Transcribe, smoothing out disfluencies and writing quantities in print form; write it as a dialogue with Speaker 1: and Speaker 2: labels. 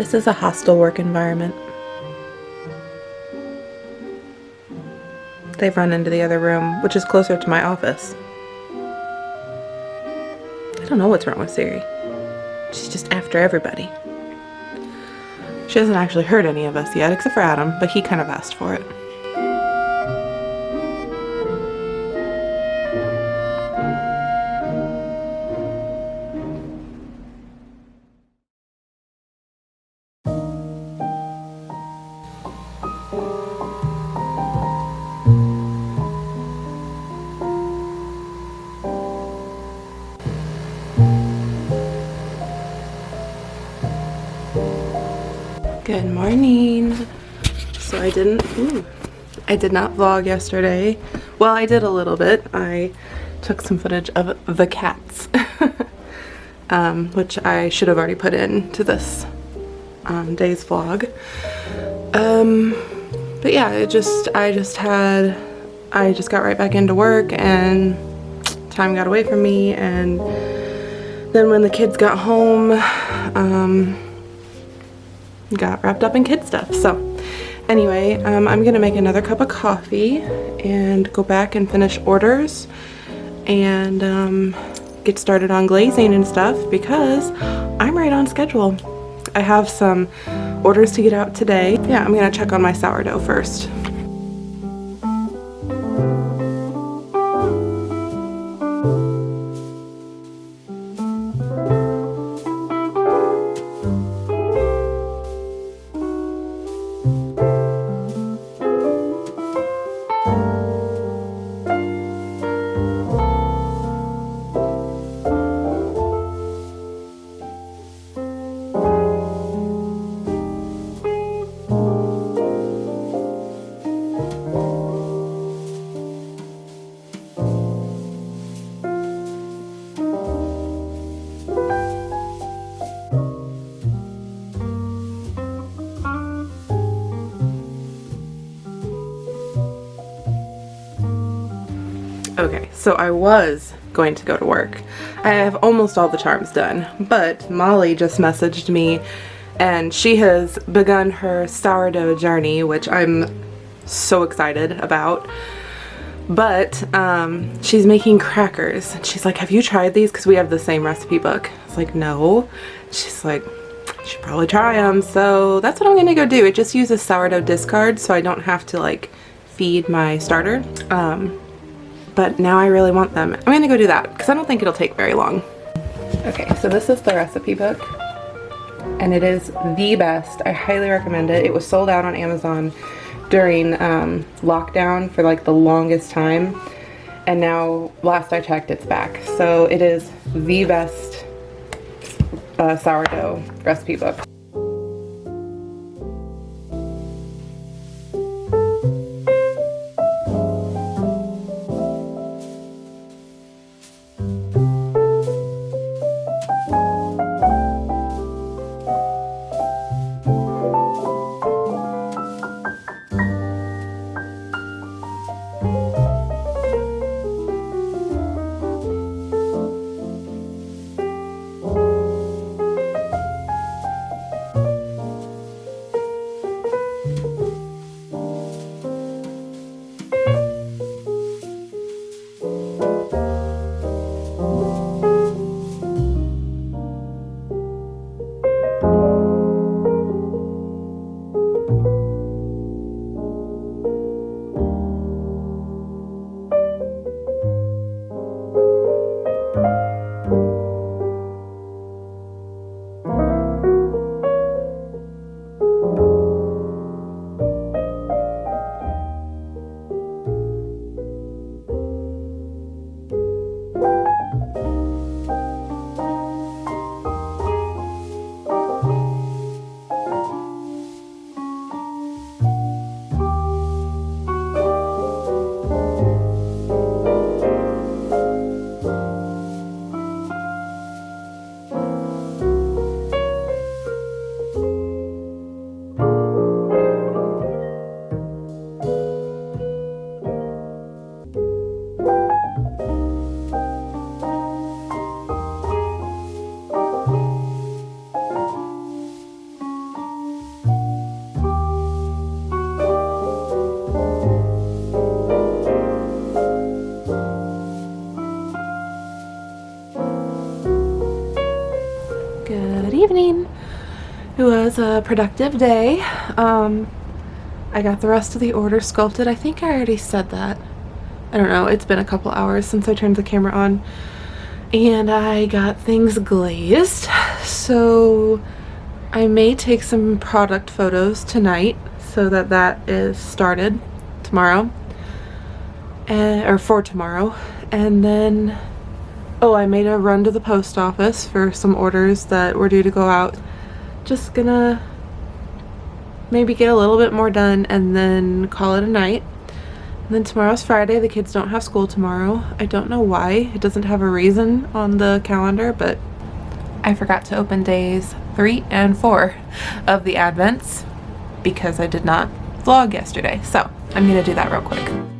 Speaker 1: This is a hostile work environment. They've run into the other room, which is closer to my office. I don't know what's wrong with Siri. She's just after everybody. She hasn't actually hurt any of us yet, except for Adam, but he kind of asked for it. Good morning. So I did not vlog yesterday. Well, I did a little bit. I took some footage of the cats, which I should have already put into this day's vlog. But yeah, I just got right back into work and time got away from me, and then when the kids got home, got wrapped up in kid stuff. So anyway, I'm gonna make another cup of coffee and go back and finish orders and get started on glazing and stuff because I'm right on schedule. I have some orders to get out today. Yeah, I'm gonna check on my sourdough first. Okay, so I was going to go to work. I have almost all the charms done, but Molly just messaged me and she has begun her sourdough journey, which I'm so excited about. But she's making crackers. She's like, have you tried these? Because we have the same recipe book. I was like, no. She's like, you should probably try them. So that's what I'm gonna go do. It just uses sourdough discard, so I don't have to like feed my starter. But now I really want them. I'm gonna go do that because I don't think it'll take very long. Okay, so this is the recipe book and it is the best. I highly recommend it. It was sold out on Amazon during lockdown for like the longest time, and now last I checked it's back. So it is the best sourdough recipe book. was a productive day. I got the rest of the order sculpted. I think I already said that. I don't know, it's been a couple hours since I turned the camera on. And I got things glazed. So I may take some product photos tonight so that that is started tomorrow. Or for tomorrow. And then, oh, I made a run to the post office for some orders that were due to go out. Just gonna maybe get a little bit more done and then call it a night. And then tomorrow's Friday. The kids don't have school tomorrow. I don't know why. It doesn't have a reason on the calendar, but I forgot to open days 3 and 4 of the Advents because I did not vlog yesterday. So I'm gonna do that real quick.